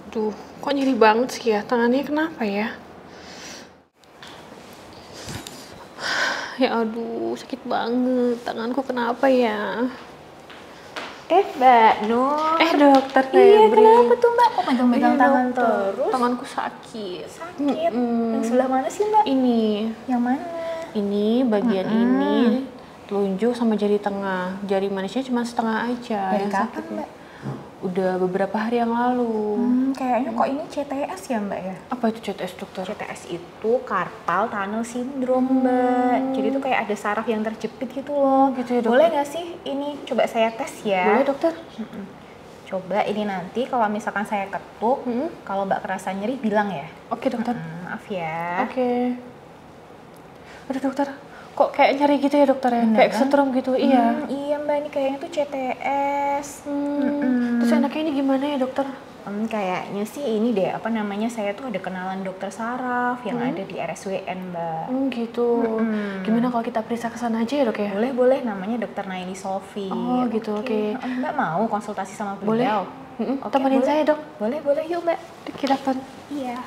Duh, kok nyeri banget sih ya? Tangannya kenapa ya? Ya aduh, sakit banget. Tanganku kenapa ya? Mbak Nur. Dokter Iya, Febri. kenapa tuh Mbak? Kok megang-megang Iya, tangan dokter. terus? Tanganku sakit. Sakit. Yang sebelah mana sih Mbak? Ini. Yang mana? Ini bagian ini telunjuk sama jari tengah. Jari manisnya cuma setengah aja. Dari yang kapan sakitnya. Mbak? Udah beberapa hari yang lalu. Kayaknya kok ini CTS ya Mbak ya? Apa itu CTS, dokter? CTS itu carpal tunnel syndrome Mbak. Jadi itu kayak ada saraf yang terjepit gitu loh. Gitu ya, dokter? Boleh nggak sih ini coba saya tes ya? Boleh, dokter? Coba ini nanti kalau misalkan saya ketuk, kalau Mbak kerasa nyeri bilang ya. Oke, dokter. Maaf ya. Oke. Aduh, dokter. Kok kayak nyeri gitu ya, dokter ya? Bener Kayak kan? kesetrum gitu. Iya. Iya Mbak, ini kayaknya tuh CTS. Terus enaknya ini gimana ya, dokter? Kayaknya sih ini deh, apa namanya, saya tuh ada kenalan dokter saraf yang ada di RSWN Mbak. Gitu. Gimana kalau kita periksa ke sana aja ya, dok ya? Boleh, namanya dokter Naili Sofi. Oh, gitu, oke. Mbak mau konsultasi sama Boleh. beliau? Temenin boleh. saya, dok. Boleh, yuk Mbak. Kita pun. Iya.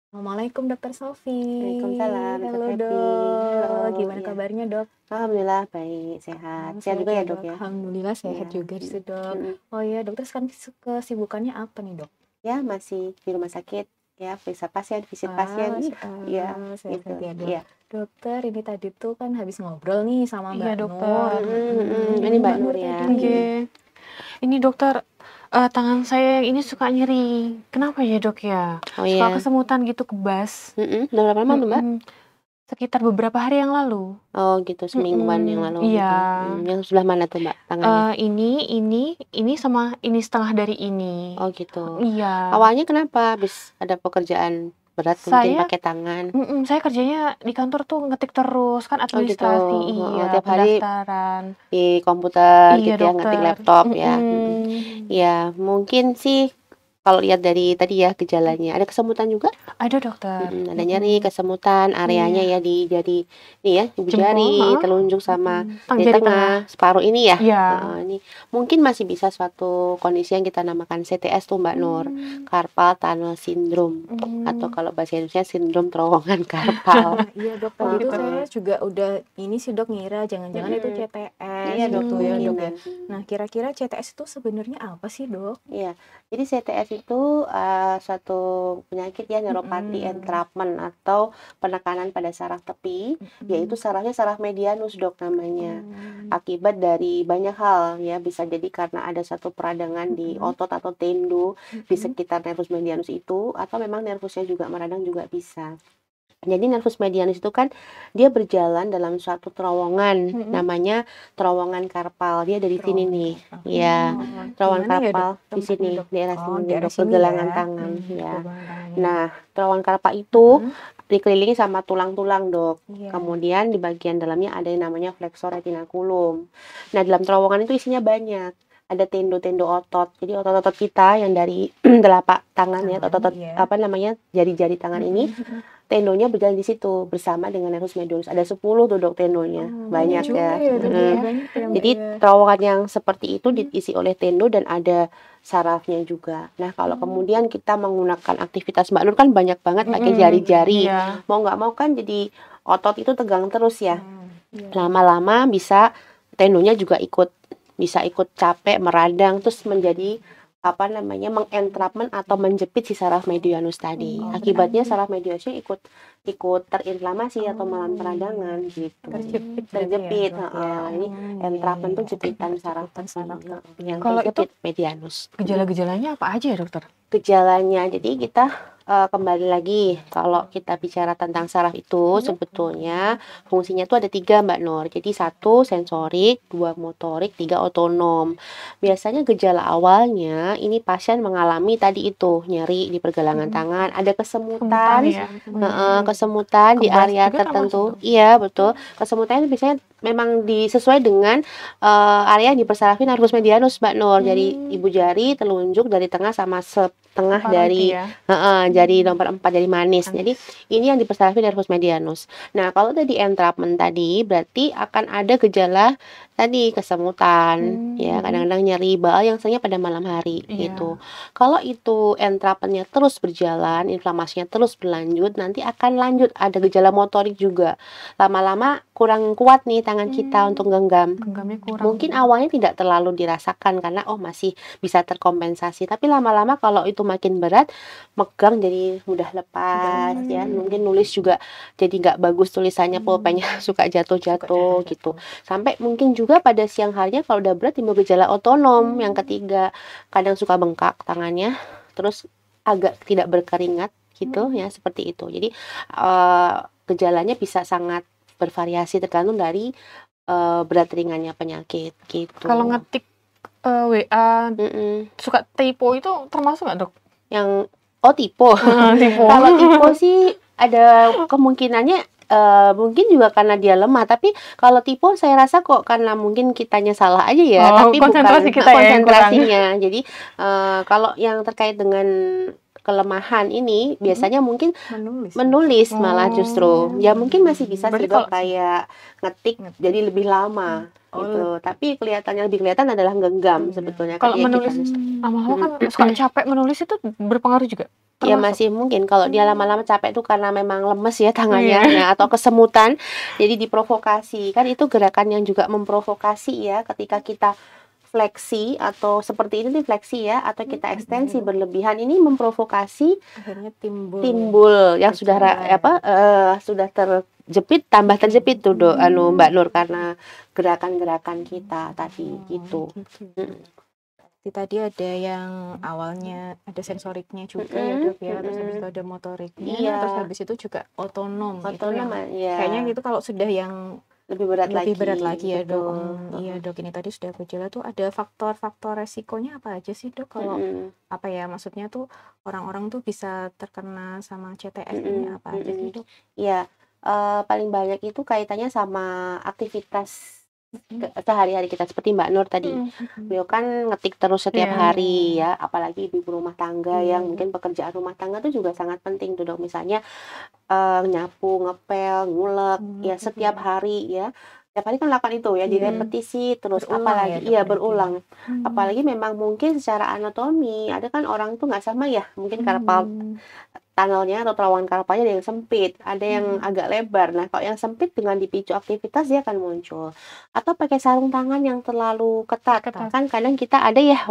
Assalamualaikum Dokter Sofi. Waalaikumsalam, Dokter Halo Febri. Dok. Halo, Gimana iya. kabarnya Dok? Alhamdulillah baik, sehat. Sehat juga ya dok ya? Alhamdulillah sehat Iya. juga sih Dok. Mm-mm. Oh iya Dokter, sekarang kesibukannya apa nih Dok? Ya masih di rumah sakit ya, periksa pasien, visit pasien. Iya, sehat gitu. ya Dok. Iya. Dokter, ini tadi tuh kan habis ngobrol nih sama Mbak Iya, Nur. dokter. Ini Mbak Nur ya. tadi. Oke. Ini, dokter. Tangan saya yang ini suka nyeri. Kenapa ya, dok ya? Oh Suka iya. kesemutan gitu, kebas. Udah berapa lama tuh Mbak? Sekitar beberapa hari yang lalu. Oh gitu, semingguan yang lalu. Iya. Gitu. Yang sebelah mana tuh Mbak tangannya? Ini sama ini setengah dari ini. Oh gitu. Iya. Awalnya kenapa? Habis ada pekerjaan berat mungkin Saya- pakai tangan. Saya kerjanya di kantor tuh ngetik terus kan administrasi, gitu. iya, Tiap hari pendaftaran. Di komputer Iya, gitu ya, ngetik dokter. laptop ya. Ya mungkin sih kalau lihat dari tadi ya gejalanya, ada kesemutan juga. Ada, dokter. Ada nyeri, kesemutan, areanya ya di jari ini ya, ibu Jempol, jari, telunjuk sama Tang di jari tengah, separuh ini ya. Iya. Ini mungkin masih bisa suatu kondisi yang kita namakan CTS tuh Mbak Nur, carpal tunnel syndrome, atau kalau bahasa Indonesia sindrom terowongan karpal. Iya Dok, tadi tuh saya juga udah ini sih Dok ngira jangan-jangan itu CTS. Iya dok, gitu ya Dok ya. kemungkinan. Nah, kira-kira CTS itu sebenarnya apa sih Dok? Iya, jadi CTS itu suatu penyakit ya, neuropathy entrapment atau penekanan pada saraf tepi, yaitu sarafnya saraf medianus dok namanya. Akibat dari banyak hal ya, bisa jadi karena ada satu peradangan di otot atau tendo di sekitar nervus medianus itu, atau memang nervusnya juga meradang juga bisa. Jadi nervus medianus itu kan dia berjalan dalam suatu terowongan, namanya terowongan karpal. Dia dari sini nih, ya, terowongan Gimana ya, karpal Dok? di sini, Tempatnya, Dok? daerah Oh, sini, daerah dok, sini pergelangan ya. tangan, ya. Pergelangan tangan. Nah, terowongan karpal itu dikelilingi sama tulang-tulang dok. Iya. Kemudian di bagian dalamnya ada yang namanya flexor retinaculum. Nah, dalam terowongan itu isinya banyak. Ada tendo-tendo otot. Jadi otot-otot kita yang dari telapak tangan ya, otot-otot iya. apa namanya, jari-jari tangan ini, tendonya berjalan di situ bersama dengan nervus medianus. Ada 10 tuh dok tendonya, banyak juga ya. Dok, ya. Banyak ya, Mbak, Jadi ya. terowongan yang seperti itu diisi oleh tendo dan ada sarafnya juga. Nah kalau kemudian kita menggunakan aktivitas Mbak Nur kan banyak banget pakai jari-jari, Iya. mau nggak mau kan jadi otot itu tegang terus ya. Iya. Lama-lama bisa tendonya juga bisa ikut capek, meradang, terus menjadi apa namanya mengentrapment atau menjepit si saraf medianus tadi. Akibatnya saraf medianusnya ikut terinflamasi atau malah peradangan gitu. Terjepit. Ini entrapment tuh jepitan saraf yang Kalau terjepit medianus. Gejala-gejalanya apa aja ya, dokter? Gejalanya, jadi kita kembali lagi kalau kita bicara tentang saraf itu sebetulnya fungsinya itu ada 3 Mbak Nur. Jadi 1 sensorik, 2 motorik, 3 otonom. Biasanya gejala awalnya ini pasien mengalami tadi itu nyeri di pergelangan tangan, ada kesemutan, ya. kesemutan di Kebas area juga tertentu. termasuk Iya betul. Kesemutan biasanya memang sesuai dengan area yang dipersarafin nervus medianus, Mbak Nur. Jadi ibu jari, telunjuk dari tengah sama setengah Separuh dari itu ya. jari nomor 4 dari manis. Jadi ini yang dipersarafin nervus medianus. Nah, kalau tadi entrapment tadi berarti akan ada gejala tadi kesemutan, ya kadang-kadang nyeri baal yang seringnya pada malam hari Iya. gitu. Kalau itu entrapmentnya terus berjalan, inflamasinya terus berlanjut, nanti akan lanjut ada gejala motorik juga. Lama-lama kurang kuat nih tangan kita untuk genggam. Genggamnya kurang. Mungkin awalnya tidak terlalu dirasakan karena masih bisa terkompensasi, tapi lama-lama kalau itu makin berat, megang jadi mudah lepas ya. Mungkin nulis juga jadi nggak bagus tulisannya, pulpennya suka jatuh-jatuh gitu. Sampai mungkin juga pada siang harinya kalau udah berat timbul gejala otonom yang ketiga, kadang suka bengkak tangannya, terus agak tidak berkeringat gitu ya, seperti itu. Jadi gejalanya bisa sangat bervariasi tergantung dari berat ringannya penyakit gitu. Kalau ngetik WA suka typo itu termasuk nggak, Dok? Yang typo. Typo. Kalau typo sih ada kemungkinannya mungkin juga karena dia lemah, tapi kalau typo saya rasa kok karena mungkin kitanya salah aja ya, tapi konsentrasi bukan kita ya yang konsentrasinya. Jadi kalau yang terkait dengan kelemahan ini biasanya mungkin menulis malah justru ya mungkin masih bisa sih, Dok, kayak ngetik jadi lebih lama gitu, tapi lebih kelihatan adalah genggam sebetulnya. Kalau menulis lama-lama kan suka capek, menulis itu berpengaruh juga. Ya masih mungkin kalau dia lama-lama capek itu karena memang lemes ya tangannya, nah, atau kesemutan jadi diprovokasi. Kan itu gerakan yang juga memprovokasi ya, ketika kita fleksi atau seperti ini fleksi ya, atau kita ekstensi berlebihan, ini memprovokasi akhirnya timbul yang sudah sudah terjepit tambah terjepit tuh Mbak Nur, karena gerakan-gerakan kita tadi gitu. Tadi ada yang awalnya ada sensoriknya juga ya, Dok ya, terus habis itu ada motoriknya, terus habis itu juga otonom itu yang kayaknya gitu. Kalau sudah yang lebih berat lagi ya, Dok. Iya, Dok, ini tadi sudah gejala tuh ada faktor-faktor resikonya apa aja sih, Dok? Kalau apa ya, maksudnya tuh orang-orang tuh bisa terkena sama CTS ini apa aja sih, Dok? Iya, paling banyak itu kaitannya sama aktivitas sehari-hari kita, seperti Mbak Nur tadi. Beliau kan ngetik terus setiap hari ya, apalagi ibu rumah tangga yang mungkin pekerjaan rumah tangga itu juga sangat penting tuh, Dok. Misalnya nyapu, ngepel, ngulek ya setiap hari ya. Setiap hari kan lakukan itu ya, direpetisi terus, apalagi berulang. Apalagi memang mungkin secara anatomi ada kan orang tuh nggak sama ya, mungkin karpal tunnelnya atau terowongan karpalnya ada yang sempit, ada yang agak lebar. Nah, kalau yang sempit dengan dipicu aktivitas dia akan muncul. Atau pakai sarung tangan yang terlalu ketat. Kan kadang kita ada ya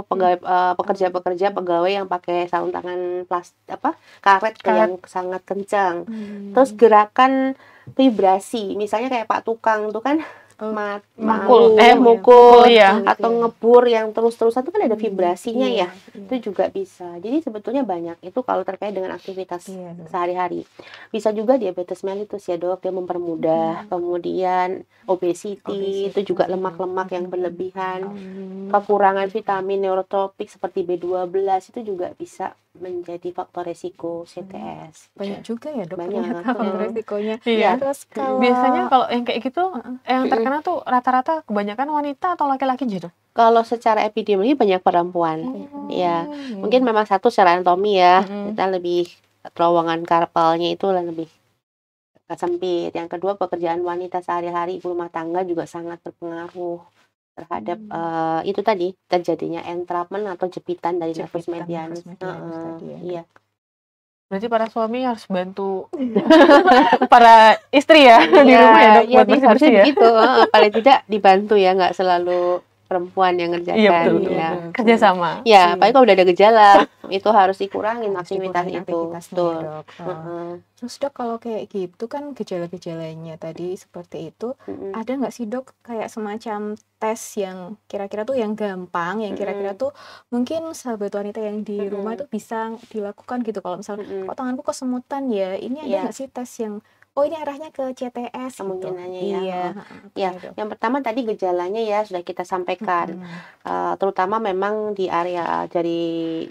pekerja-pekerja pegawai yang pakai sarung tangan karet yang sangat kencang. Terus gerakan vibrasi, misalnya kayak Pak Tukang tuh kan mukul atau ngebur yang terus-terusan itu kan ada vibrasinya ya. Itu juga bisa. Jadi sebetulnya banyak itu kalau terkait dengan aktivitas sehari-hari. Bisa juga diabetes mellitus ya, Dok, dia mempermudah. Kemudian obesity itu juga lemak-lemak yang berlebihan. Kekurangan vitamin neurotropik seperti B12 itu juga bisa menjadi faktor resiko CTS. Banyak juga ya, Dok, banyak faktor resikonya. Terus biasanya kalau yang kayak gitu yang terkena tuh rata-rata kebanyakan wanita atau laki-laki gitu? Kalau secara epidemiologi banyak perempuan. Ya, mungkin memang satu secara anatomi ya, kita lebih terowongan karpalnya itu lebih sempit. Yang kedua, pekerjaan wanita sehari-hari ibu rumah tangga juga sangat berpengaruh terhadap itu tadi terjadinya entrapment atau jepitan dari nervus medianus. Iya. Berarti para suami harus bantu para istri ya di rumah ya, Dok, buat bersih-bersih ya. Gitu, paling tidak dibantu ya, nggak selalu perempuan yang ngerjakan. Iya, betul. Kerjasama. Ya, apalagi kalau udah ada gejala itu harus dikurangin aktivitas itu. Betul. Dok. Terus, Dok, kalau kayak gitu kan gejala-gejalanya tadi seperti itu, ada nggak sih, Dok, kayak semacam tes yang kira-kira tuh yang gampang, yang kira-kira tuh mungkin sahabat wanita yang di rumah itu bisa dilakukan gitu. Kalau misalnya kok tanganku kesemutan ya, ini ada nggak sih tes yang ini arahnya ke CTS kemungkinannya gitu. Ya, yang pertama tadi gejalanya ya sudah kita sampaikan, terutama memang di area dari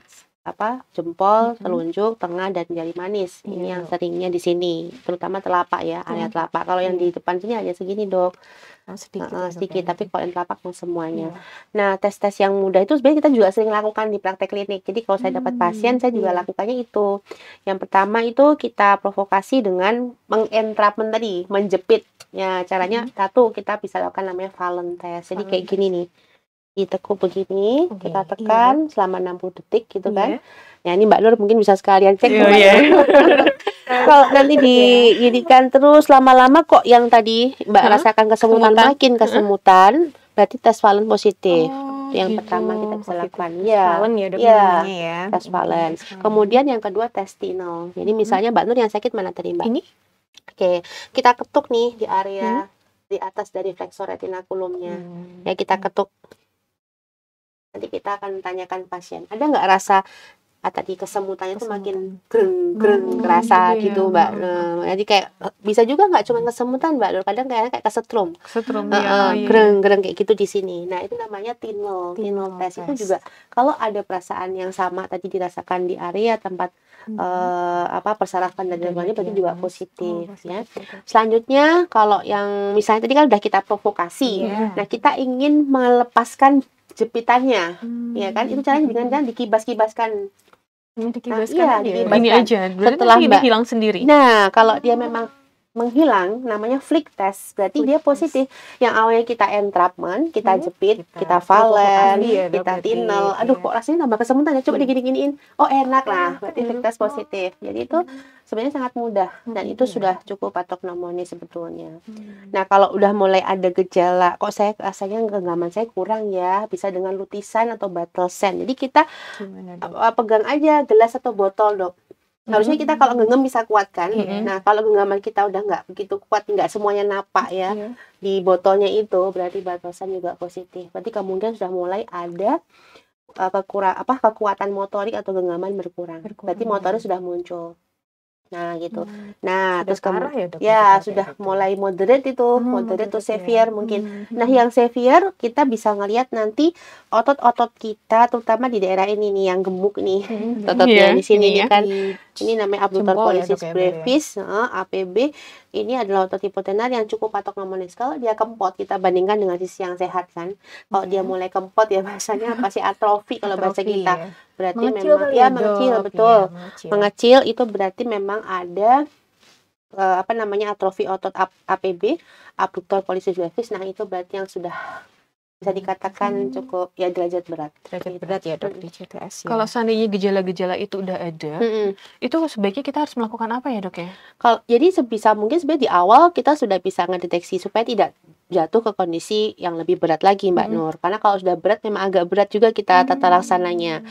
jempol, telunjuk, tengah, dan jari manis. Ini yang seringnya di sini, terutama telapak ya, area telapak. Kalau yang di depan sini hanya segini, Dok. Sedikit, tapi kalau yang telapak semuanya. Nah, tes-tes yang mudah itu sebenarnya kita juga sering lakukan di praktek klinik. Jadi kalau saya dapat pasien, saya juga lakukannya itu. Yang pertama itu kita provokasi dengan mengentrapment tadi, menjepit. Ya, caranya satu, kita bisa lakukan namanya Valen test. Jadi kayak gini nih. Ditekuk begini, kita tekan selama 60 detik gitu kan. Ya ini Mbak Nur mungkin bisa sekalian cek. Kalau nanti diginikan terus lama-lama kok yang tadi Mbak rasakan kesemutan makin kesemutan, berarti tes Valen positif. Yang pertama kita bisa lakukan tes Valen. Kemudian yang kedua tes Tinel. Jadi misalnya Mbak Nur yang sakit mana tadi Mbak? Ini. Oke, kita ketuk nih di area di atas dari flexor retinaculumnya. Ya kita ketuk. Nanti kita akan tanyakan pasien, ada nggak rasa tadi kesemutannya itu makin greng kerasa gitu Mbak. Jadi kayak bisa juga nggak cuma kesemutan Mbak, kadang kayak kesetrum greng kayak gitu di sini. Nah itu namanya tinel test. Itu juga kalau ada perasaan yang sama tadi dirasakan di area tempat persarafan dan lain-lainnya berarti juga positif ya. Selanjutnya kalau yang misalnya tadi kan udah kita provokasi, nah kita ingin melepaskan jepitannya, ya kan? Itu caranya dengan dikibas-kibaskan. Ini aja. Setelah Mbak hilang sendiri. Nah, kalau dia memang menghilang, namanya flick test, berarti dia positif. Yang awalnya kita entrapment, kita jepit, kita Valen, kita tinel. Aduh, kok rasanya tambah kesemutan ya? Coba digini-giniin. Oh, enak lah. Berarti flick test positif. Jadi itu sebenarnya sangat mudah dan itu sudah cukup patognomoni sebetulnya. Nah, kalau udah mulai ada gejala, kok saya rasanya genggaman saya kurang ya, bisa dengan lutisan atau Barthelsen. Jadi kita pegang aja gelas atau botol, Dok. Harusnya kita kalau genggam bisa kuat kan. Nah kalau genggaman kita udah nggak begitu kuat, nggak semuanya napak ya di botolnya itu, berarti Barthelsen juga positif. Berarti kemudian sudah mulai ada kekuatan motorik atau genggaman berkurang. Berarti motornya sudah muncul. Nah gitu. Nah sudah terus sudah mulai moderate itu, moderate to severe mungkin. Nah yang severe kita bisa ngelihat nanti otot-otot kita, terutama di daerah ini nih yang gemuk nih, ototnya di sini nih kan. Ini namanya abductor pollicis brevis, APB. Ini adalah otot hipotenar yang cukup patognomonis. Kalau dia kempot, kita bandingkan dengan sisi yang sehat kan. Kalau dia mulai kempot ya bahasanya pasti atrofi kalau bahasa kita. Berarti mengecil memang mengecil, betul. Mengecil itu berarti memang ada atrofi otot APB, abductor pollicis brevis. Nah, itu berarti yang sudah bisa dikatakan cukup ya derajat berat. Derajat berat ya Dok di CTS. Kalau seandainya gejala-gejala itu udah ada, itu sebaiknya kita harus melakukan apa ya Dok ya? Jadi sebisa mungkin sebenarnya di awal kita sudah bisa ngedeteksi supaya tidak jatuh ke kondisi yang lebih berat lagi Mbak Nur. Karena kalau sudah berat memang agak berat juga kita tata laksananya.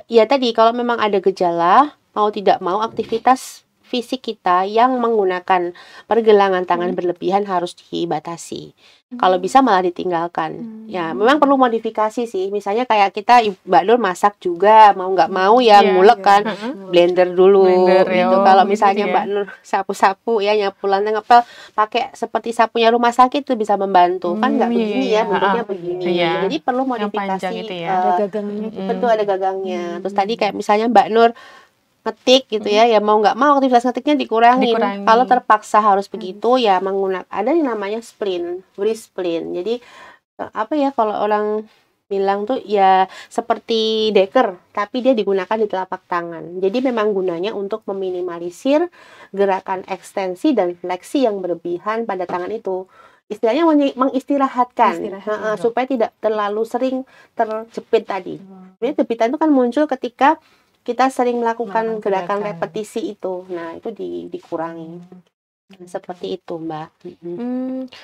Ya tadi kalau memang ada gejala, mau tidak mau aktivitas fisik kita yang menggunakan pergelangan tangan berlebihan harus dibatasi. Kalau bisa malah ditinggalkan. Ya, memang perlu modifikasi sih. Misalnya kayak kita Mbak Nur masak juga, mau nggak mau ya ngulek kan, blender dulu gitu. Kalau misalnya Mbak Nur sapu-sapu ya, nyapu lantai ngepel pakai seperti sapunya rumah sakit itu bisa membantu. Kan nggak begini ya, bentuknya begini. Jadi perlu modifikasi. Ada gagangnya. Betul, ada gagangnya. Terus tadi kayak misalnya Mbak Nur ngetik gitu ya mau nggak mau aktivitas ngetiknya dikurangin. Kalau terpaksa harus begitu ya menggunakan ada yang namanya splint, wrist splint. Jadi kalau orang bilang tuh ya seperti deker tapi dia digunakan di telapak tangan. Jadi memang gunanya untuk meminimalisir gerakan ekstensi dan fleksi yang berlebihan pada tangan itu. Istilahnya mengistirahatkan supaya tidak terlalu sering terjepit tadi. Jadi jepitan itu kan muncul ketika kita sering melakukan gerakan repetisi itu. Nah, itu dikurangi. Seperti itu, Mbak.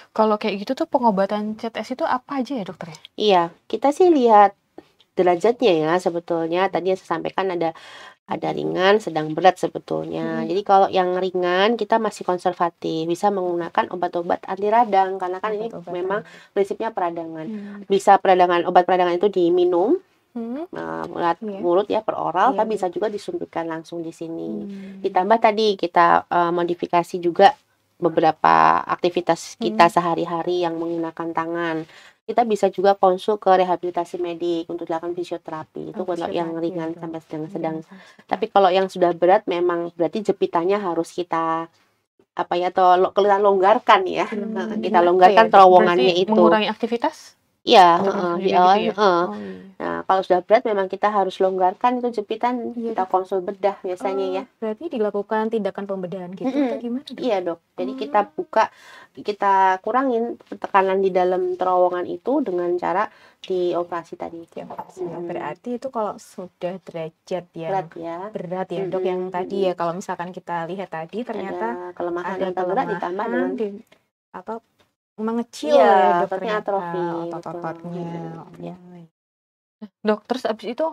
Kalau kayak gitu tuh pengobatan CTS itu apa aja ya, Dokter? Iya, kita sih lihat derajatnya ya sebetulnya. Tadi yang saya sampaikan ada ringan, sedang, berat sebetulnya. Jadi kalau yang ringan kita masih konservatif, bisa menggunakan obat-obat anti radang karena kan ini memang prinsipnya peradangan. Bisa obat peradangan itu diminum. Mulut ya per oral, tapi bisa juga disuntikkan langsung di sini. Ditambah tadi kita modifikasi juga beberapa aktivitas kita sehari-hari yang menggunakan tangan. kita bisa juga konsul ke rehabilitasi medik untuk dilakukan fisioterapi. Itu kalau yang ringan sampai sedang. Tapi kalau yang sudah berat memang berarti jepitannya harus kita atau kita longgarkan ya. Kita longgarkan terowongannya itu. Mengurangi aktivitas? Iya, di awal. Gitu ya? Nah, kalau sudah berat memang kita harus longgarkan itu jepitan, kita konsul bedah biasanya ya. Berarti dilakukan tindakan pembedahan gitu atau gimana, Dok? Iya, Dok. Jadi kita kurangin tekanan di dalam terowongan itu dengan cara dioperasi tadi. Berarti itu kalau sudah derajat yang berat ya, Dok, yang tadi ya, kalau misalkan kita lihat tadi ternyata ada kelemahan ada berat ditambah dengan mengecil ya, Dok, ternyata atrofi otot-ototnya. Dok, terus abis itu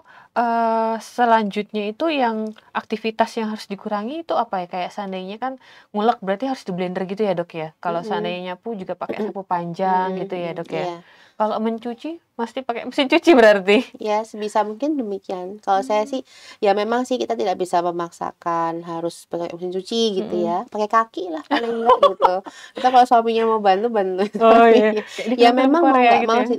selanjutnya itu yang aktivitas yang harus dikurangi itu apa ya? Kayak seandainya kan ngulek berarti harus di blender gitu ya, Dok ya? Kalau seandainya nyapu juga pakai sapu panjang gitu ya, Dok ya? Kalau mencuci mesti pakai mesin cuci berarti? Ya, sebisa mungkin demikian. Kalau saya sih, ya memang sih kita tidak bisa memaksakan harus pakai mesin cuci gitu ya. Pakai kaki lah paling enggak gitu. Kita kalau suaminya mau bantu. Oh iya. Ya memang mau nggak gitu mau sih,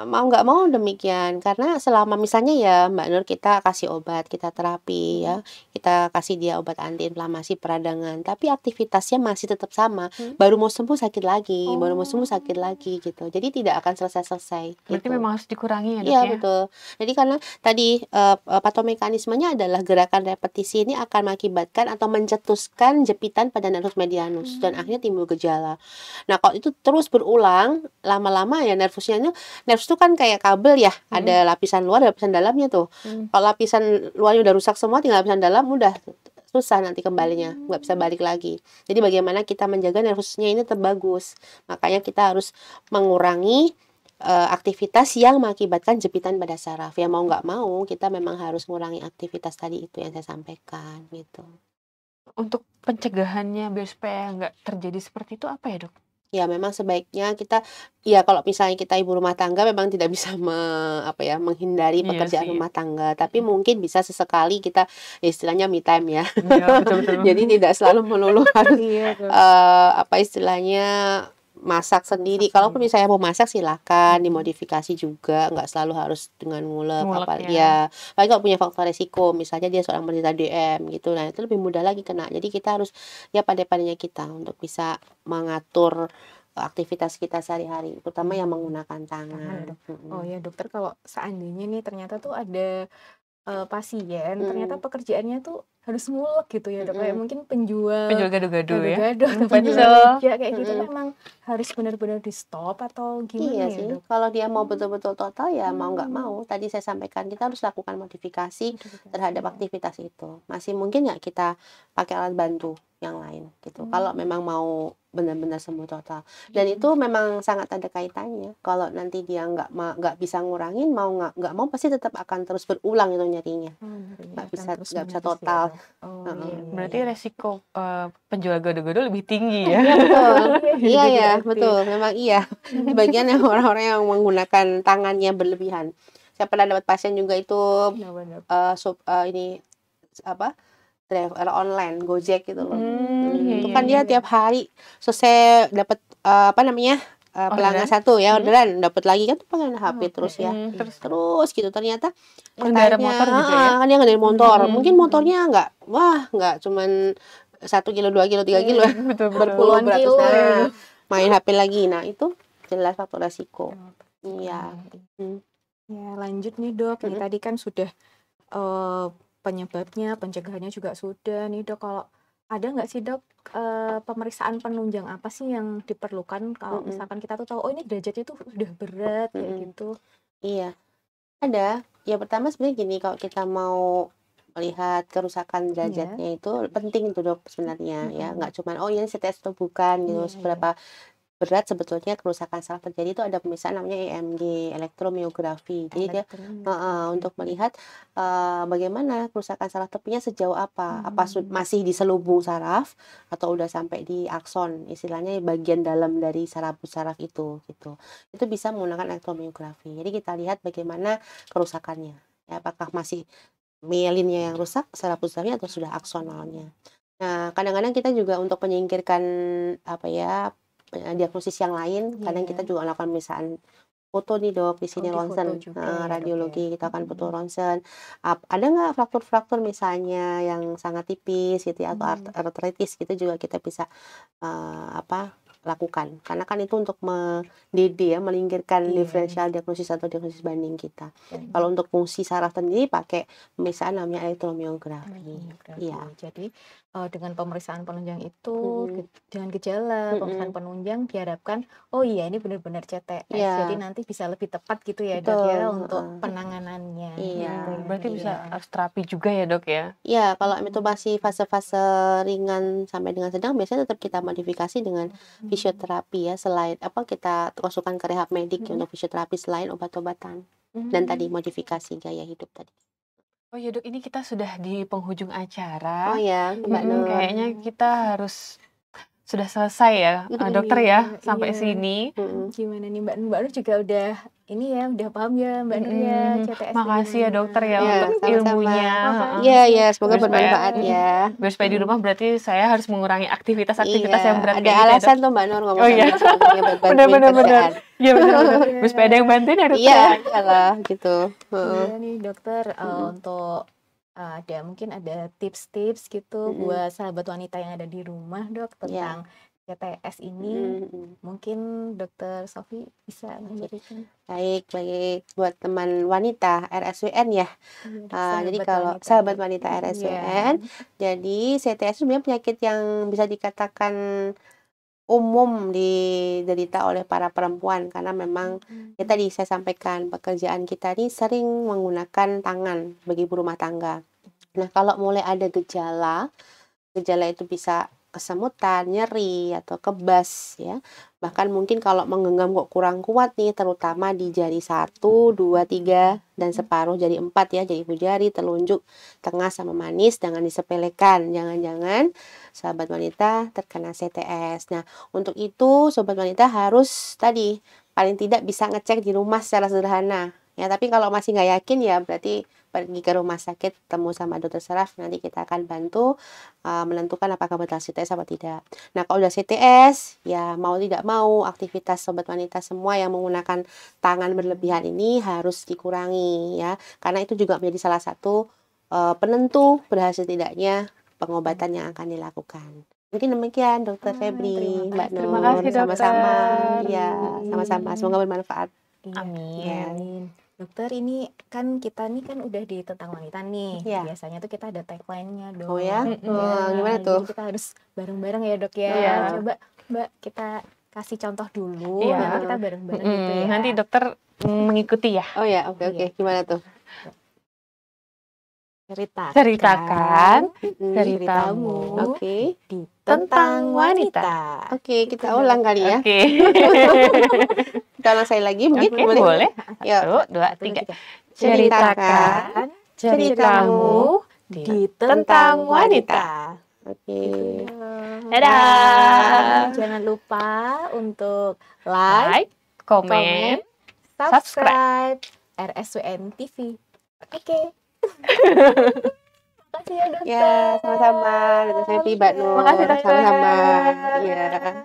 mau nggak mau demikian. Karena selama misalnya ya Mbak Nur, kita kasih obat, kita terapi ya, kita kasih dia obat antiinflamasi peradangan, tapi aktivitasnya masih tetap sama. Baru mau sembuh sakit lagi, baru mau sembuh sakit lagi gitu. Jadi tidak akan selesai. Berarti gitu. memang harus dikurangi ya, Dok Iya, ya? betul. Jadi karena tadi patomekanismenya adalah gerakan repetisi ini akan mengakibatkan atau mencetuskan jepitan pada nervus medianus dan akhirnya timbul gejala. Nah, kalau itu terus berulang, lama-lama ya nervus itu kan kayak kabel ya, ada lapisan luar, ada lapisan dalamnya tuh. Kalau lapisan luarnya udah rusak semua, tinggal lapisan dalam udah susah nanti kembalinya, nggak bisa balik lagi. Jadi bagaimana kita menjaga nervusnya ini tetap bagus. Makanya kita harus mengurangi aktivitas yang mengakibatkan jepitan pada saraf. Ya mau nggak mau kita memang harus mengurangi aktivitas tadi itu yang saya sampaikan gitu. Untuk pencegahannya biar supaya nggak terjadi seperti itu apa ya, Dok? Ya memang sebaiknya kita, ya kalau misalnya kita ibu rumah tangga memang tidak bisa menghindari pekerjaan rumah tangga, tapi mungkin bisa sesekali kita istilahnya me time ya. Betul. Jadi tidak selalu melulu harus istilahnya masak sendiri. Kalaupun misalnya mau masak silakan dimodifikasi juga, nggak selalu harus dengan ngulek ya. Apalagi kalau punya faktor resiko, misalnya dia seorang penderita DM gitu, nah itu lebih mudah lagi kena. Jadi kita harus ya pandai-pandainya kita untuk bisa mengatur aktivitas kita sehari-hari, terutama yang menggunakan tangan. Oh ya, dokter, kalau seandainya nih ternyata tuh ada pasien ternyata pekerjaannya tuh harus ngulek gitu ya, Dok, kayak mungkin penjual gado-gado ya, penjual kayak gitu, memang harus benar-benar di stop atau gimana sih? Dok? Kalau dia mau betul-betul total ya mau nggak mau, tadi saya sampaikan kita harus lakukan modifikasi terhadap aktivitas itu. Masih mungkin nggak kita pakai alat bantu yang lain gitu. Kalau memang mau benar-benar sembuh total, dan itu memang sangat ada kaitannya. Kalau nanti dia nggak bisa ngurangin, mau nggak mau pasti tetap akan terus berulang itu nyerinya, nggak bisa total. Berarti resiko penjual gado-gado lebih tinggi ya? Iya betul, iya betul, memang iya. Sebagian yang orang-orang yang menggunakan tangannya berlebihan. Saya pernah dapat pasien juga itu driver online Gojek gitu loh. Itu kan dia tiap hari selesai dapat pelanggan satu ya, orderan dapat lagi kan tuh pengen HP terus ya. Terus gitu ternyata pengendara motor juga ya. Kan dia ngendarain motor. Mungkin motornya nggak cuman 1 kilo, 2 kilo, 3 kilo. Berpuluhan kilo. Main HP lagi. Nah, itu jelas faktor resiko. Iya. Ya, lanjut nih, Dok. Ini tadi kan sudah penyebabnya, pencegahannya juga sudah nih, Dok. Kalau ada nggak sih, Dok, pemeriksaan penunjang apa sih yang diperlukan kalau misalkan kita tuh tahu oh ini derajatnya tuh udah berat kayak gitu? Iya, ada. Ya pertama sebenarnya gini, kalau kita mau melihat kerusakan derajatnya itu penting tuh, Dok, sebenarnya ya, nggak cuman oh ini CT atau bukan gitu, seberapa berat sebetulnya kerusakan saraf terjadi itu ada pemeriksaan namanya EMG, elektromiografi. Jadi dia untuk melihat bagaimana kerusakan saraf tepinya sejauh apa masih di selubung saraf atau udah sampai di akson, istilahnya bagian dalam dari saraf itu gitu. Itu bisa menggunakan elektromiografi. Jadi kita lihat bagaimana kerusakannya, ya, apakah masih mielinnya yang rusak, saraf pusarnya, atau sudah aksonalnya. Nah, kadang-kadang kita juga untuk menyingkirkan diagnosis yang lain, kadang kita juga melakukan pemeriksaan foto nih dok, di sini ronsen, radiologi, kita akan foto ronsen. Ada nggak fraktur-fraktur misalnya yang sangat tipis gitu ya, atau arteritis gitu juga kita bisa lakukan, karena kan itu untuk menyingkirkan diferensial diagnosis atau diagnosis banding kita. Kalau untuk fungsi saraf sendiri pakai pemeriksaan namanya elektromiografi. Iya. Jadi dengan pemeriksaan penunjang itu dengan gejala pemeriksaan penunjang diharapkan iya ini benar-benar CTS. Jadi nanti bisa lebih tepat gitu ya dok ya untuk penanganannya. Iya. Berarti bisa harus terapi juga ya dok ya? Iya, kalau itu masih fase-fase ringan sampai dengan sedang, biasanya tetap kita modifikasi dengan fisioterapi ya, selain kita masukkan ke rehab medik untuk fisioterapi selain obat-obatan dan tadi modifikasi gaya hidup tadi. Oh ya dok, ini kita sudah di penghujung acara. Oh ya, Mbak Nur. Kayaknya kita harus sudah selesai ya dokter ya sampai sini. Gimana nih Mbak Nur juga udah ini ya udah paham ya Mbak Nur ya CTS. Makasih ya dokter ya untuk ilmunya. Iya, semoga bermanfaat ya. Biar supaya di rumah berarti saya harus mengurangi aktivitas-aktivitas yang berat. Ada alasan tuh Mbak Nur ngomong benar. Iya benar. Biar supaya ada yang bantuin ya dokter. Iya, iyalah gitu. Iya nih dokter untuk mungkin ada tips-tips gitu buat sahabat wanita yang ada di rumah dok tentang CTS ini. Mungkin dokter Sofi bisa memberikan. Baik buat teman wanita RSWN ya. Jadi kalau sahabat wanita RSWN, jadi CTS sebenarnya penyakit yang bisa dikatakan umum diderita oleh para perempuan, karena memang ya tadi saya sampaikan pekerjaan kita ini sering menggunakan tangan bagi ibu rumah tangga. Nah, kalau mulai ada gejala itu bisa kesemutan, nyeri atau kebas ya. Bahkan mungkin kalau menggenggam kok kurang kuat nih, terutama di jari 1, 2, 3 dan separuh jari 4 ya, jari ibu jari, telunjuk, tengah sama manis, jangan disepelekan. Jangan-jangan sahabat wanita terkena CTS. Nah, untuk itu sobat wanita harus tadi paling tidak bisa ngecek di rumah secara sederhana. Ya, tapi kalau masih nggak yakin ya berarti pergi ke rumah sakit, ketemu sama dokter saraf, nanti kita akan bantu menentukan apakah betul CTS atau tidak. Nah, kalau udah CTS, ya mau tidak mau aktivitas sobat wanita semua yang menggunakan tangan berlebihan ini harus dikurangi ya, karena itu juga menjadi salah satu penentu berhasil tidaknya pengobatan yang akan dilakukan. Mungkin demikian Dokter Febri, Mbak Nur. Terima kasih dokter. Sama-sama. Ya, sama-sama. Semoga bermanfaat. Amin. Dokter, ini kan kita nih kan udah di tentang wanita nih. Biasanya tuh kita ada tagline-nya dok. Oh ya? Gimana tuh? Kita harus bareng-bareng ya dok ya. Coba Mbak kita kasih contoh dulu. Nanti kita bareng-bareng gitu ya. Nanti dokter mengikuti ya. Oh ya, oke. Gimana tuh? Ceritakan ceritamu tentang wanita. Oke, kita ulang kali ya. Oke. Kita ulang sekali lagi mungkin boleh. Ya. 1, 2, 3. Ceritakan ceritamu tentang wanita. Oke. Dadah. Jangan lupa untuk like, komen, subscribe RSWN TV. Oke. Makasih ya dokter. Ya, sama-sama. Dokter Febri, Mbak Nur. Makasih dokter. Sama-sama. Ya.